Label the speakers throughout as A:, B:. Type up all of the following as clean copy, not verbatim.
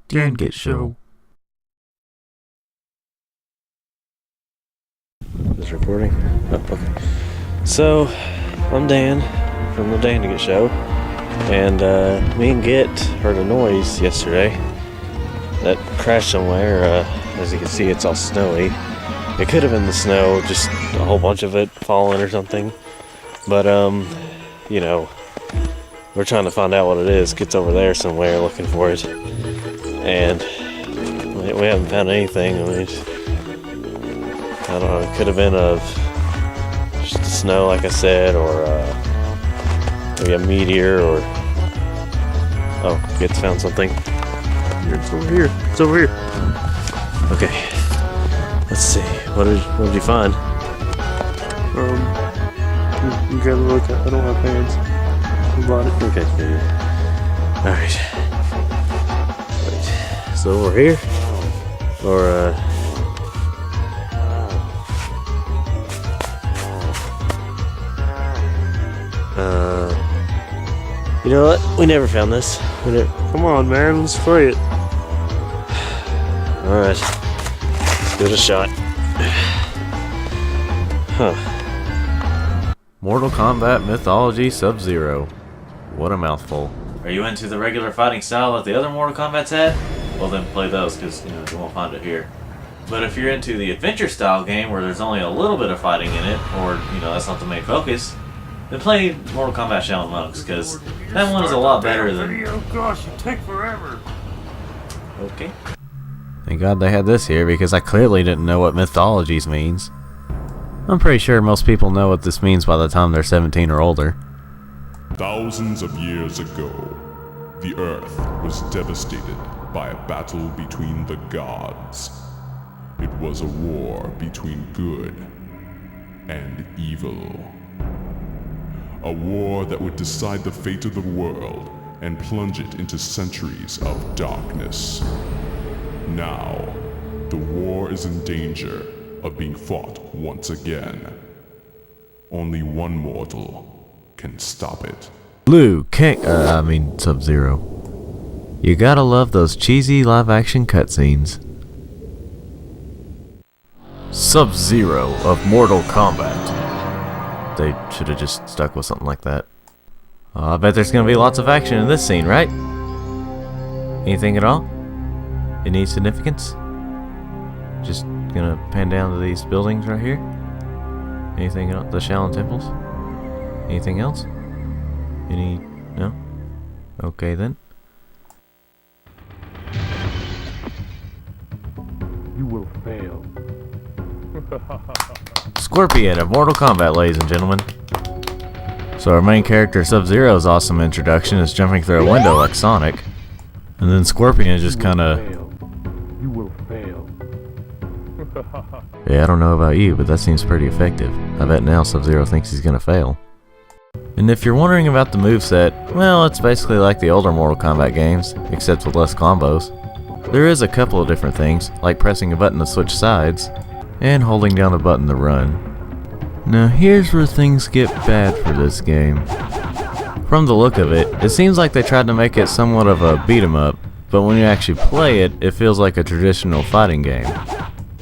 A: Dan Get Show.
B: Is recording? Oh, okay. So, I'm Dan from the Dan Get Show, and me and Git heard a noise yesterday that crashed somewhere. As you can see, it's all snowy. It could have been the snow, just a whole bunch of it falling or something. But, you know, we're trying to find out what it is. Git's over there somewhere looking for it. And we haven't found anything. I mean, I don't know, it could have been just the snow, like I said, or maybe a meteor, or... Oh, Git's found something. It's over here. It's over here. Okay. Let's see. What did you find?
A: You gotta look at. I don't have hands. I bought it.
B: Okay. Alright. Wait. So over here? Or, you know what? We never found this.
A: Come on, man. Let's play it.
B: Alright. Let's give it a shot. Huh.
C: Mortal Kombat Mythologies Sub-Zero. What a mouthful.
D: Are you into the regular fighting style that the other Mortal Kombat's had? Well, then play those, because you won't find it here. But if you're into the adventure style game where there's only a little bit of fighting in it, or that's not the main focus, then play Mortal Kombat Shaolin Monks, because that one is a lot better than...
A: Oh gosh, you take forever.
D: Okay.
C: Thank God they had this here, because I clearly didn't know what Mythologies means. I'm pretty sure most people know what this means by the time they're 17 or older.
E: Thousands of years ago, the Earth was devastated by a battle between the gods. It was a war between good and evil. A war that would decide the fate of the world and plunge it into centuries of darkness. Now, the war is in danger of being fought once again. Only one mortal can stop it.
C: Sub-Zero. You gotta love those cheesy live-action cutscenes. Sub-Zero of Mortal Kombat. They should have just stuck with something like that. I bet there's gonna be lots of action in this scene, right? Anything at all? Any significance? Just gonna pan down to these buildings right here? Anything else? The Shaolin temples? Anything else? No? Okay then.
A: You will fail.
C: Scorpion of Mortal Kombat, ladies and gentlemen. So our main character Sub-Zero's awesome introduction is jumping through a window like Sonic. And then Scorpion is just kinda...
A: You will fail.
C: Yeah, I don't know about you, but that seems pretty effective. I bet now Sub-Zero thinks he's gonna fail. And if you're wondering about the moveset, well, it's basically like the older Mortal Kombat games, except with less combos. There is a couple of different things, like pressing a button to switch sides, and holding down a button to run. Now here's where things get bad for this game. From the look of it, it seems like they tried to make it somewhat of a beat 'em up, but when you actually play it, it feels like a traditional fighting game.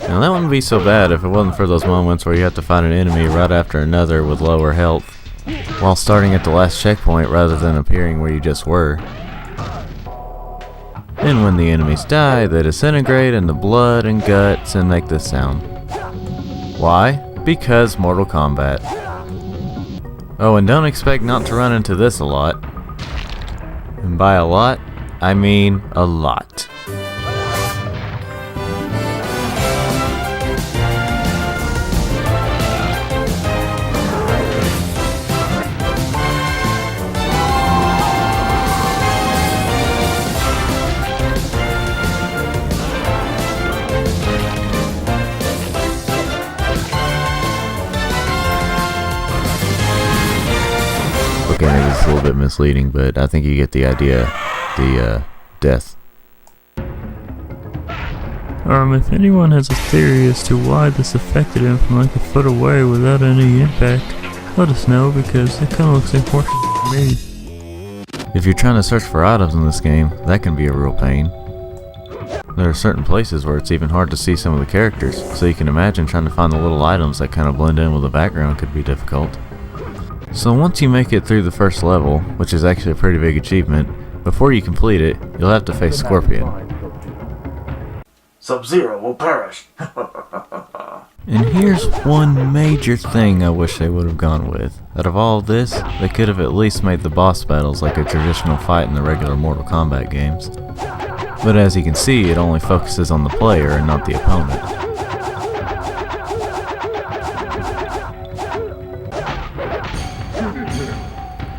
C: Now that wouldn't be so bad if it wasn't for those moments where you have to fight an enemy right after another with lower health, while starting at the last checkpoint rather than appearing where you just were. And when the enemies die, they disintegrate into blood and guts and make this sound. Why? Because Mortal Kombat. Oh, and don't expect not to run into this a lot. And by a lot, I mean a lot. Okay, maybe it's a little bit misleading, but I think you get the idea. The death.
A: If anyone has a theory as to why this affected him from like a foot away without any impact, let us know, because it kinda looks important to me.
C: If you're trying to search for items in this game, that can be a real pain. There are certain places where it's even hard to see some of the characters, so you can imagine trying to find the little items that kind of blend in with the background could be difficult. So once you make it through the first level, which is actually a pretty big achievement, before you complete it, you'll have to face Scorpion.
D: Sub-Zero will perish.
C: And here's one major thing I wish they would have gone with. Out of all of this, they could have at least made the boss battles like a traditional fight in the regular Mortal Kombat games. But as you can see, it only focuses on the player and not the opponent.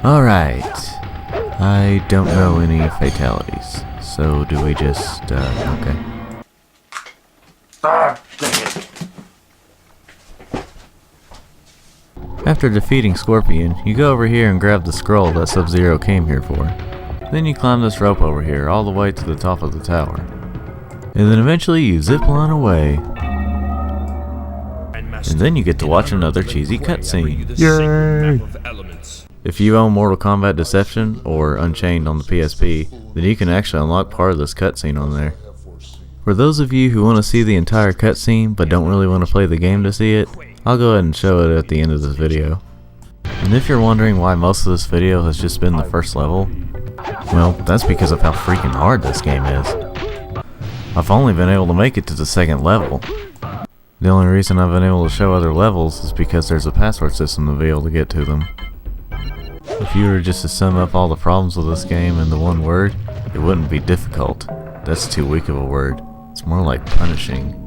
C: Alright, I don't know any fatalities, so do we just, okay. After defeating Scorpion, you go over here and grab the scroll that Sub-Zero came here for. Then you climb this rope over here all the way to the top of the tower. And then eventually you zip line away. And then you get to watch another cheesy cutscene.
A: Yay!
C: If you own Mortal Kombat Deception or Unchained on the PSP, then you can actually unlock part of this cutscene on there. For those of you who want to see the entire cutscene but don't really want to play the game to see it, I'll go ahead and show it at the end of this video. And if you're wondering why most of this video has just been the first level, well, that's because of how freaking hard this game is. I've only been able to make it to the second level. The only reason I've been able to show other levels is because there's a password system to be able to get to them. If you were just to sum up all the problems with this game into one word, it wouldn't be difficult. That's too weak of a word. It's more like punishing.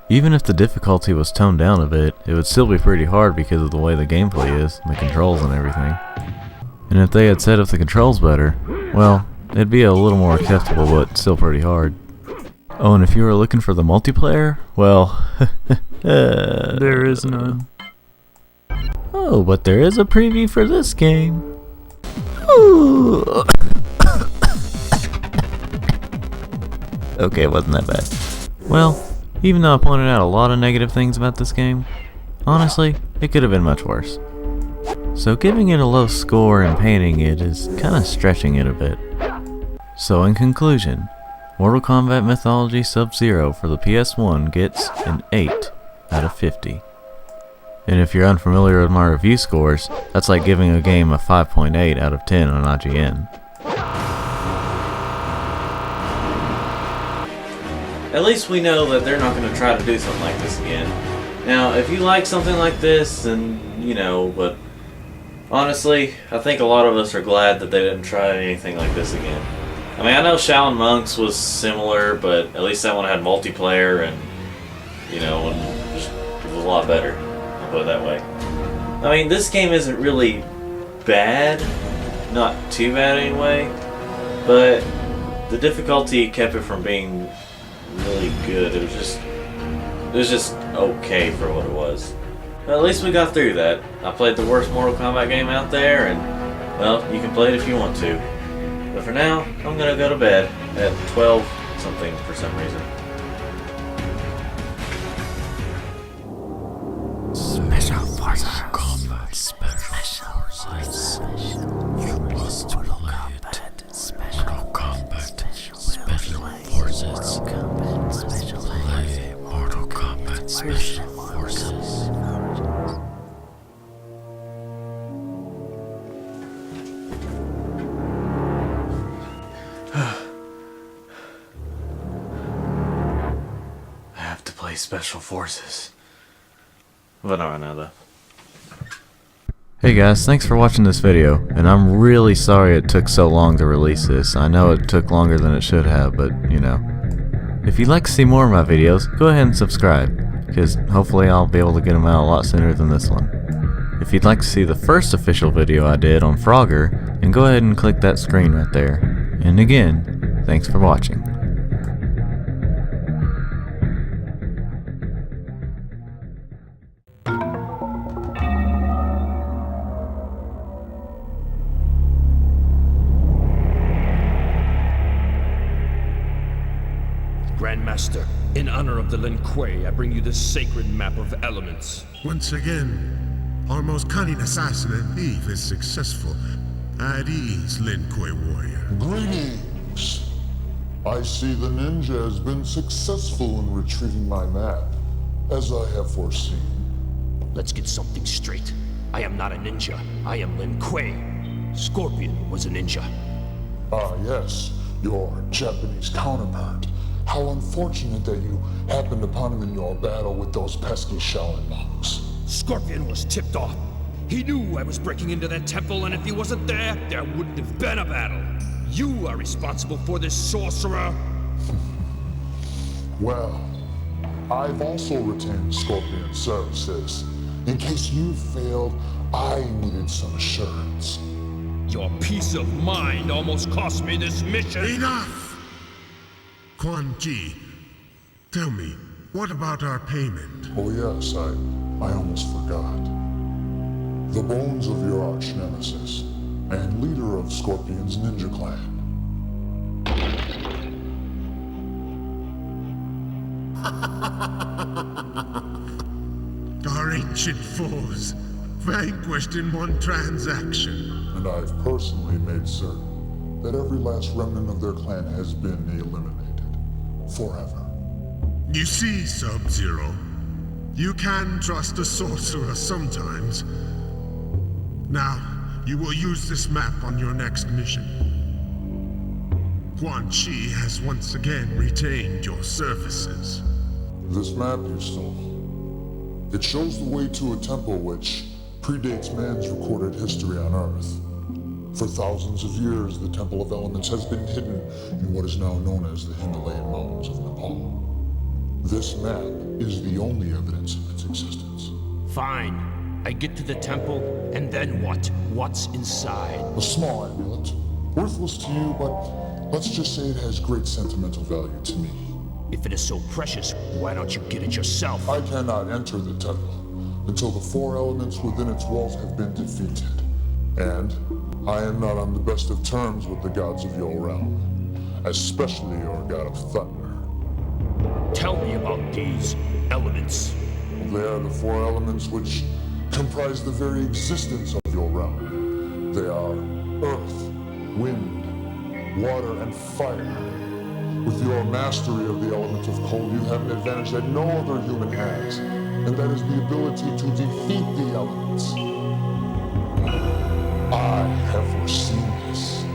C: Even if the difficulty was toned down a bit, it would still be pretty hard because of the way the gameplay is, and the controls and everything. And if they had set up the controls better, well, it'd be a little more acceptable but still pretty hard. Oh, and if you were looking for the multiplayer, well,
A: There is none.
C: oh, but there is a preview for this game. Ooh. Okay, it wasn't that bad. Well, even though I pointed out a lot of negative things about this game, honestly, it could have been much worse. So giving it a low score and painting it is kinda stretching it a bit. So in conclusion, Mortal Kombat Mythologies Sub-Zero for the PS1 gets an 8 out of 50. And if you're unfamiliar with my review scores, that's like giving a game a 5.8 out of 10 on IGN.
D: At least we know that they're not going to try to do something like this again. Now, if you like something like this, then, you know, but honestly, I think a lot of us are glad that they didn't try anything like this again. I mean, I know Shaolin Monks was similar, but at least that one had multiplayer and, you know, and just, it was a lot better. I'll put it that way. I mean, this game isn't really bad. Not too bad anyway. But the difficulty kept it from being really good. It was just okay for what it was. But at least we got through that. I played the worst Mortal Kombat game out there, and well, you can play it if you want to. But for now, I'm gonna go to bed at 12 something for some reason.
C: Special Forces Combat. Special Forces. You must play it. Mortal Kombat. Special Forces. Play Mortal Kombat Special Forces.
D: I have to play Special Forces. But not right now, though.
C: Hey guys, thanks for watching this video, and I'm really sorry it took so long to release this. I know it took longer than it should have, but you know. If you'd like to see more of my videos, go ahead and subscribe, because hopefully I'll be able to get them out a lot sooner than this one. If you'd like to see the first official video I did on Frogger, then go ahead and click that screen right there. And again, thanks for watching.
F: Grandmaster, in honor of the Lin Kuei, I bring you this sacred map of elements.
G: Once again, our most cunning assassin and thief is successful. At ease, Lin Kuei warrior.
H: Greetings. I see the ninja has been successful in retrieving my map, as I have foreseen.
F: Let's get something straight. I am not a ninja. I am Lin Kuei. Scorpion was a ninja.
H: Ah, yes, your Japanese counterpart. How unfortunate that you happened upon him in your battle with those pesky Shaolin monks.
F: Scorpion was tipped off. He knew I was breaking into that temple, and if he wasn't there, there wouldn't have been a battle. You are responsible for this, sorcerer.
H: Well, I've also retained Scorpion's services. In case you failed, I needed some assurance.
F: Your peace of mind almost cost me this mission.
G: Enough! Quan Chi, tell me, what about our payment?
H: Oh yes, I almost forgot. The bones of your arch nemesis, and leader of Scorpion's ninja clan.
G: Our ancient foes, vanquished in one transaction.
H: And I've personally made certain that every last remnant of their clan has been eliminated. Forever.
G: You see, Sub-Zero, you can trust a sorcerer sometimes. Now, you will use this map on your next mission. Quan Chi has once again retained your services.
H: This map you stole. It shows the way to a temple which predates man's recorded history on Earth. For thousands of years, the Temple of Elements has been hidden in what is now known as the Himalayan mountains of Nepal. This map is the only evidence of its existence.
F: Fine. I get to the temple, and then what? What's inside?
H: A small amulet, worthless to you, but let's just say it has great sentimental value to me.
F: If it is so precious, why don't you get it yourself?
H: I cannot enter the temple until the 4 elements within its walls have been defeated. And I am not on the best of terms with the gods of your realm, especially your god of thunder.
F: Tell me about these elements.
H: They are the 4 elements which comprise the very existence of your realm. They are earth, wind, water, and fire. With your mastery of the element of cold, you have an advantage that no other human has, and that is the ability to defeat the elements. I have foreseen this.